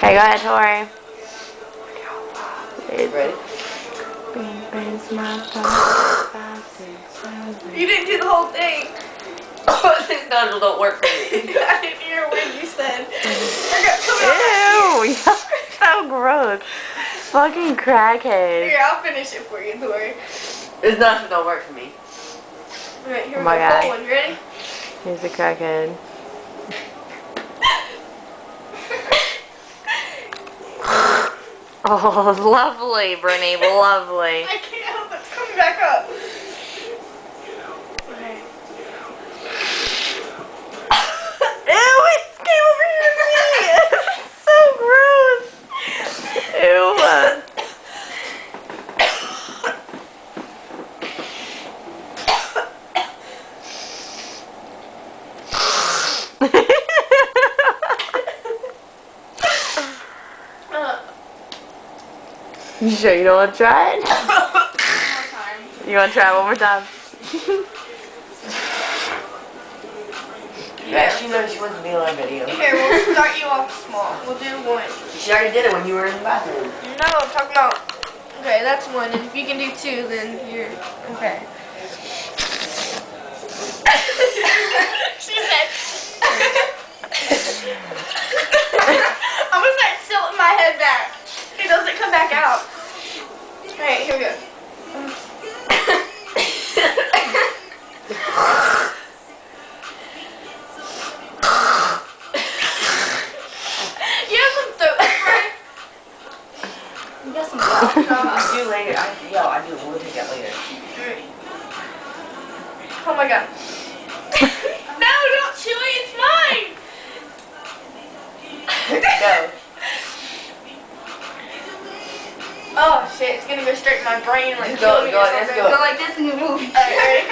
Okay, go ahead, Tori. Ready? You didn't do the whole thing. These noodles don't work for me. I didn't hear a word you said. Ew, you're so gross. Fucking crackhead. Here, I'll finish it for you, Tori. These noodles don't work for me. Alright, here Oh we my go. God. Full one. You ready? He's a crackhead. Oh, lovely, Brittany, lovely. I can't help it. It's coming back up. Okay. Ew, it came over here to me. It's so gross. Ew. You sure you don't want to try it? One more time. You want to try it one more time? Yeah, she knows she wants to be on our video. Here, we'll start you off small. We'll do one. She already did it when you were in the bathroom. No, I'm talking about. Okay, that's one. And if you can do two, then you're okay. She said. I'm gonna start tilting my head back. It doesn't come back out. Alright, here we go. You have some throat spray? You got some throat I'll do later. I do. We'll take that later. Oh my god. No, don't chew it. It's mine. Go. Oh shit, it's gonna go straight in my brain and like Let's go, kill me go, or let's something. go. Go like this and you move. Alright, ready?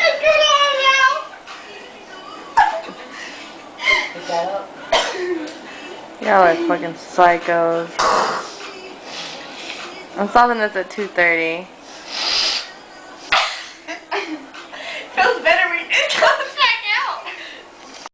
It's coming out of my mouth. Pick that up. Y'all are fucking psychos. I'm stopping this at 2:30.